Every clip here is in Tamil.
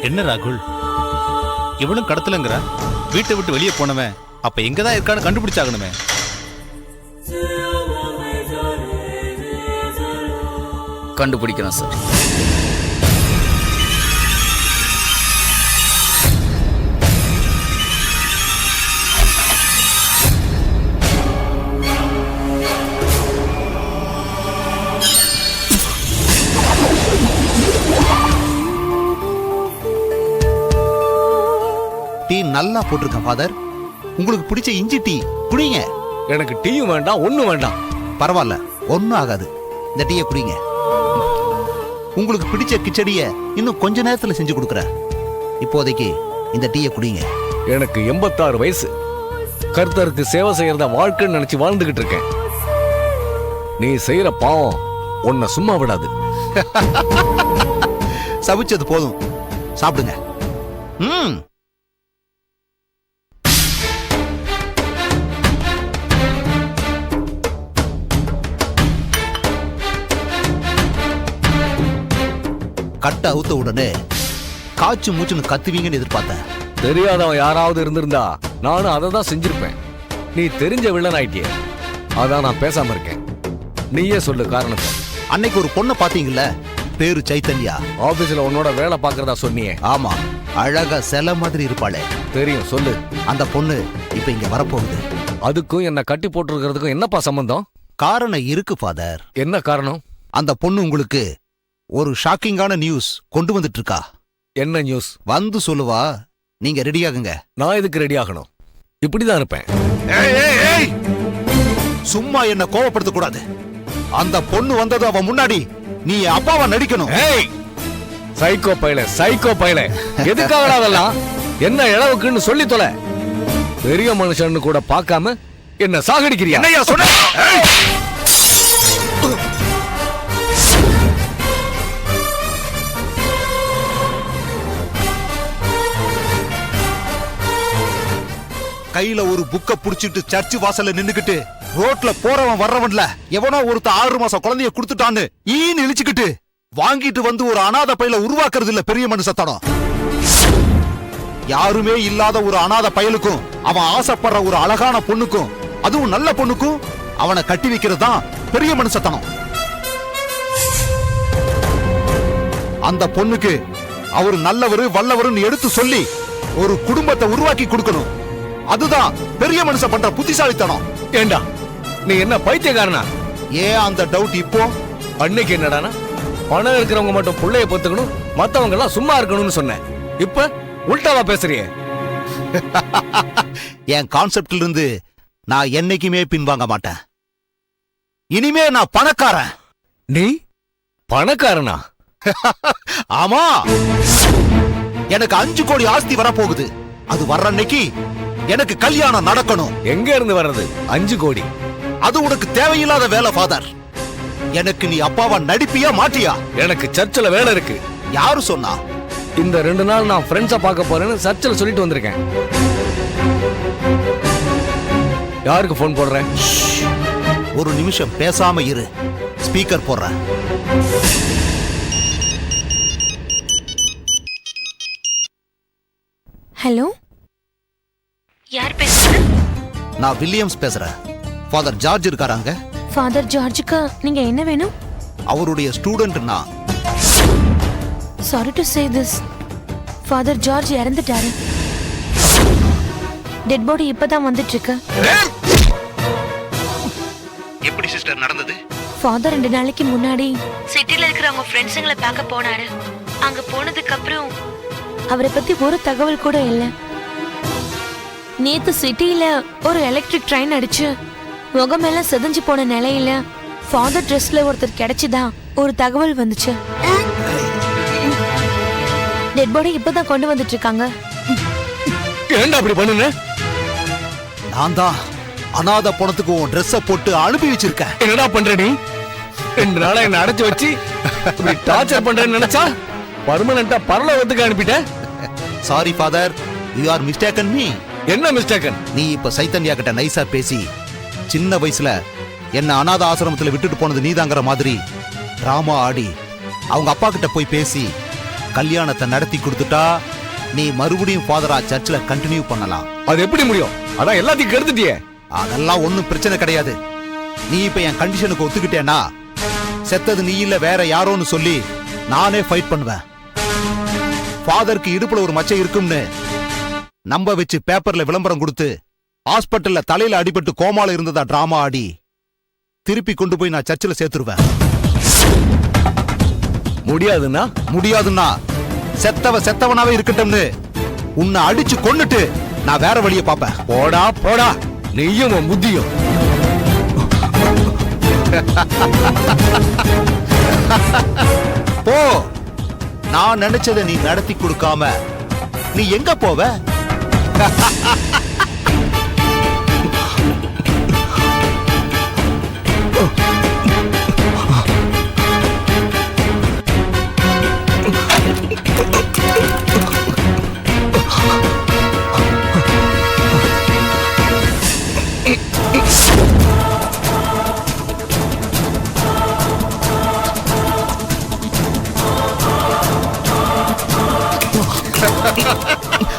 என்ன ராகுல், இவனும் கடத்தலங்கிற? வீட்டை விட்டு வெளியே போனவன் அப்ப எங்கதான் இருக்கான்னு கண்டுபிடிச்சாகணுமே. கண்டுபிடிக்கிறேன் சார். டீ நல்லா போட்டிருக்கேன் ஃபாதர். உங்களுக்கு பிடிச்ச இஞ்சி டீ குடிங்க. எனக்கு டீயும் வேண்டாம், ஒண்ணும் வேண்டாம். பரவாயில்ல, ஒன்னும் ஆகாது. இந்த டீயை குடிங்க. உங்களுக்கு பிடிச்ச கிச்சடிய இன்னும் கொஞ்ச நேரத்துல செஞ்சு கொடுக்குறேன். இப்போதைக்கு இந்த டீயை குடிங்க. எனக்கு 86 வயசு. கர்த்தருக்கு சேவை செய்யறத வாழ்க்கைன்னு நினைச்சு வாழ்ந்துகிட்டு இருக்கேன். நீ செய்யற பாவம் உன்னை சும்மா விடாது. சபிச்சது போதும், சாப்பிடுங்க. கட்ட அவுத்த உடனே காய்ச்சி மூச்சுன்னு கத்துவீங்கன்னு எதிர்பார்த்தேன். தெரியாதவன் யாராவது இருந்திருந்தா நானும் அதை தான் செஞ்சிருப்பேன். நீ தெரிஞ்ச வில்லன் ஆயிட்டிய, அதான் நான் பேசாம இருக்கேன். நீயே சொல்லு காரணத்தை. அன்னைக்கு ஒரு பொண்ணை பாத்தீங்கல்ல, பேரு சைத்தன்யா. ஆபீஸ்ல உன்னோட வேலை பாக்குறதா சொன்னியே. ஆமா, அழகா சிலை மாதிரி இருப்பாளே. தெரியும், சொல்லு. அந்த பொண்ணு இப்ப இங்க வரப்போகுது. அதுக்கும் என்ன கட்டி போட்டிருக்கிறதுக்கும் என்னப்பா சம்பந்தம்? காரணம் இருக்கு ஃபாதர். என்ன காரணம்? அந்த பொண்ணு உங்களுக்கு ஒரு ஷாக்கிங்கான நியூஸ் கொண்டு வந்துட்டு இருக்கா. என்ன நியூஸ்? வந்து சொல்லுவா. நீங்க ரெடியாகுங்க. நான் எதுக்கு ரெடி ஆகணும்? இப்படிதான் இருப்பேன். சும்மா என்ன கோவப்படுத்த கூடாது. அந்த பொண்ணு வந்தது அவ முன்னாடி நீ அப்பாவா நடிக்கணும். சைக்கோ பையல எதுக்காக அதெல்லாம்? என்ன இளவுக்குன்னு சொல்லி தொலை. பெரிய மனுஷன்னு கூட பார்க்காம என்ன சாகடிக்கிறியா? என்னையா சொன்ன? கையில ஒரு புக்க புடிச்சிட்டு சர்ச்சு வாசல்ல நின்னுக்கிட்டு ரோட்ல போறவன் வர்றவன்ல எவனோ ஒருத்த 6 மாசம் குழந்தைய கொடுத்துட்டான்னு ஈன்னு இழிச்சுக்கிட்டு வாங்கிட்டு வந்து ஒரு அனாதை பையல உருவாக்குறது இல்ல பெரிய மனுஷத்தனம். யாருமே இல்லாத ஒரு அனாதை பயலுக்கும் அவன் ஆசைப்படுற ஒரு அழகான பொண்ணுக்கும், அதுவும் நல்ல பொண்ணுக்கும் அவனை கட்டி வைக்கிறது தான் பெரிய மனுஷத்தனம். அந்த பொண்ணுக்கு அவரு நல்லவரு வல்லவருன்னு எடுத்து சொல்லி ஒரு குடும்பத்தை உருவாக்கி கொடுக்கணும். அதுதான் பெரிய மனுஷன் பண்ற புத்திசாலித்தனம். ஏண்டா நீ என்ன பைத்தியக்காரனா? ஏன் அந்த டவுட் இப்போ? அன்னைக்கு என்னடானா பணம் இருக்கிறவங்க மட்டும் புள்ளைய பொத்துக்கணும், மத்தவங்க எல்லாம் சும்மா இருக்கணும்னு சொன்னேன். இப்ப உல்டாவா பேசுறியே. என் கான்செப்ட்ல இருந்து நான் என்னைக்குமே பின்வாங்க மாட்டேன். இனிமே நான் பணக்காரன். நீ பணக்காரனா? ஆமா, எனக்கு 5 கோடி ஆஸ்தி வரப்போகுது. அது வர்ற அன்னைக்கு எனக்கு கல்யாணம் நடக்கணும். எங்க இருந்து வர்றது 5 கோடி? அது உனக்கு தேவையில்லாத வேலை ஃபாதர். எனக்கு நீ அப்பாவா நடிப்பியா மாட்டியா? எனக்கு சர்ச்சில் வேலை இருக்கு. யாரு சொன்னா? இந்த 2 நாள் நான் ஃப்ரெண்ட்ஸா பார்க்க போறேன்னு சர்ச்சில் சொல்லிட்டு வந்திருக்கேன். யாருக்கு போன் போடுறேன்? ஒரு நிமிஷம் பேசாம இரு. ஸ்பீக்கர் போடுறேன். ஹலோ, யார் பேசுறது? நான் வில்லியம்ஸ் பேசுறேன். ஃபாதர் ஜார்ஜ் இருக்காராங்க? ஃபாதர் ஜார்ஜுக்கு நீங்க என்ன வேணும்? அவருடைய ஸ்டூடெண்ட் நான். Sorry to say this, father George இறந்துட்டாரு. டெட் பாடி இப்பதான் வந்துட்டு இருக்கு. எப்படி சிஸ்டர் நடந்தது? ஃபாதர் 2 நாளைக்கு முன்னாடி சிட்டில இருக்கிற அவங்க ஃப்ரெண்ட்ஸுங்களை பார்க்க போனாரு. அங்க போனதுக்கு அப்புறம் அவரை பத்தி ஒரு தகவல் கூட இல்ல. நேத்து சிட்டில ஒரு எலக்ட்ரிக் ட்ரெயின் அடிச்சு முகமெல்லாம் செதஞ்சு போன நிலையில ஃபாதர் ட்ரெஸ்ல ஒருத்தர் கிடைச்சுதான் ஒரு தகவல் வந்துச்சு. டெட் பாடி இப்பதான் கொண்டு வந்துட்டு இருக்காங்க. ஏன்டா அப்படி பண்ணுன? நான் தான் அனாதை பணத்துக்கு உன் ட்ரெஸ்ஸ போட்டு அனுப்பி வச்சிருக்கேன். என்னடா பண்ற நீ? 2 நாளா என்ன அடைச்சு வச்சு இப்படி டார்ச்சர் பண்றேன்னு நினைச்சா பர்மனண்டா பரலோகத்துக்கு அனுப்பிட்ட. Sorry father, you are mistaken me. என்ன மிஸ்டேக்கன்? நீ இப்ப சைத்தன்யா கிட்ட நைசா பேசி சின்ன வயசுல என்ன அனாத ஆசிரமத்துல விட்டுட்டு போனது நீதாங்கிற மாதிரி டிராமா ஆடி அவங்க அப்பா கிட்ட போய் பேசி கல்யாணத்தை நடத்தி கொடுத்துட்டா நீ மறுபடியும் ஃபாதரா சர்ச்சில் கண்டினியூ பண்ணலாம். அது எப்படி முடியும்? அதான் எல்லாத்தையும் கெடுத்துட்டியே. அதெல்லாம் ஒண்ணும் பிரச்சனை கிடையாது. நீ இப்ப என் கண்டிஷனுக்கு ஒத்துக்கிட்டேனா செத்தது நீ இல்ல வேற யாரோன்னு சொல்லி நானே ஃபைட் பண்ணுவேன். ஃபாதருக்கு இடுப்புல ஒரு மச்சை இருக்கும்னு நம்ப வச்சு பேப்பர்ல விளம்பரம் கொடுத்து ஹாஸ்பிட்டல்ல தலையில அடிபட்டு கோமால இருந்ததா டிராமா ஆடி திருப்பி கொண்டு போய் நான் சர்ச்சில் சேர்த்துருவேன். முடியாதுன்னா முடியாதுன்னா செத்தவனாவே இருக்கட்டும்னு உன்னை அடிச்சு கொன்னுட்டு நான் வேற வழியை பாப்பேன். போடா போடா, நீயும் உன் புத்தியும். போ. நான் நினைச்சதை நீ நடத்தி கொடுக்காம நீ எங்க போவ?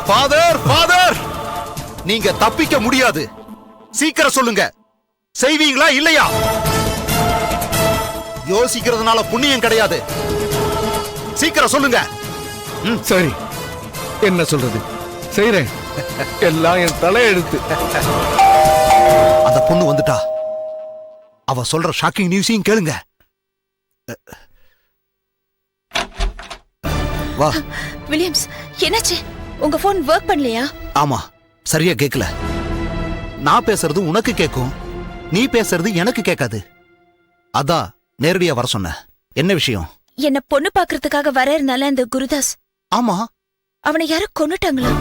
ஃபாதர், ஃபாதர், நீங்க தப்பிக்க முடியாது. சீக்கிரம் சொல்லுங்க, செய்வீங்களா இல்லையா? யோசிக்கிறதுனால புண்ணியம் கிடையாது. சீக்கிரம் சொல்லுங்க. சரி, என்ன சொல்றது? செய்றேன். எல்லாம் என் தலையெழுத்து. அந்த பொண்ணு வந்துட்டா. அவ சொல்ற ஷாக்கிங் நியூஸையும் கேளுங்க. வா. வில்லியம்ஸ், என்னாச்சு? உங்க போன் வர்க் பண்ணலையா? ஆமா, சரியா கேக்கல. நான் பேசுறது உனக்கு கேக்கும், நீ பேசுறது எனக்கு கேட்காது. அதான் நேரடியா வர சொன்ன. என்ன விஷயம்? என்ன பொண்ணு பாக்குறதுக்காக வர இருந்தால அந்த குருதாஸ். ஆமா, அவனை யாரோ கொன்னுட்டாங்களா?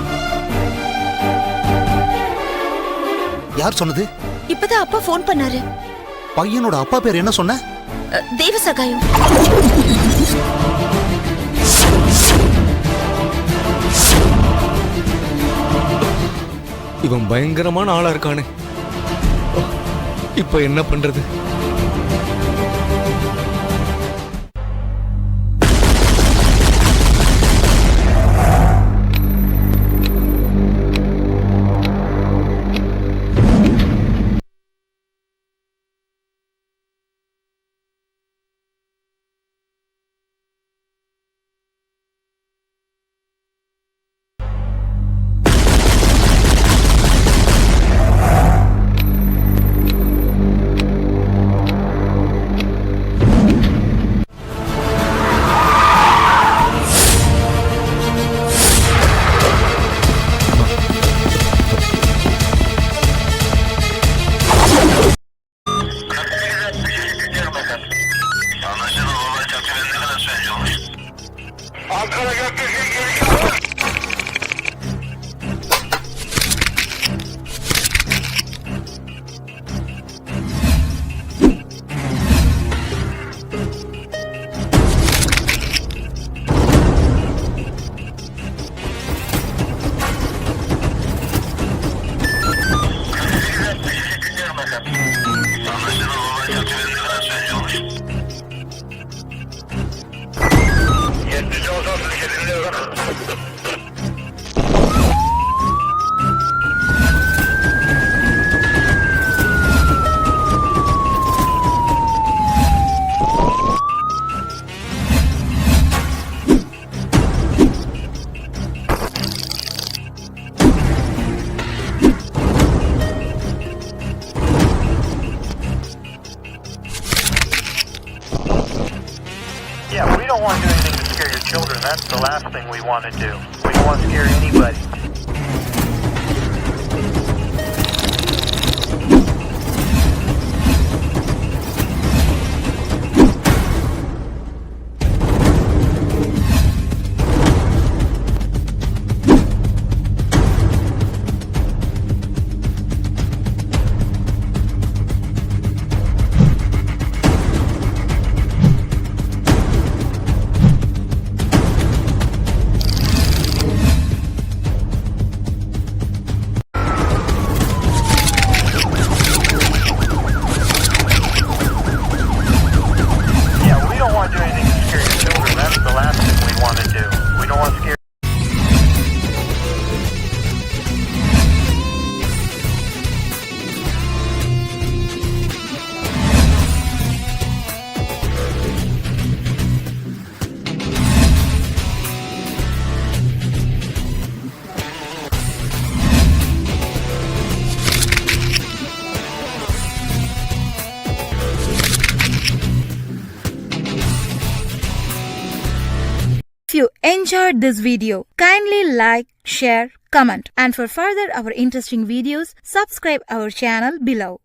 யார் சொன்னது? இப்பதான் அப்பா போன் பண்ணாரு. பையனோட அப்பா பேர் என்ன சொன்ன? தேவசகாயம். இவன் பயங்கரமான ஆளா இருக்கானே. இப்ப என்ன பண்றது? Yeah, we don't want to do anything to scare your children. That's the last thing we want to do. We don't want to scare anybody. If you enjoyed this video, kindly like, share, comment, and for further our interesting videos, subscribe our channel below.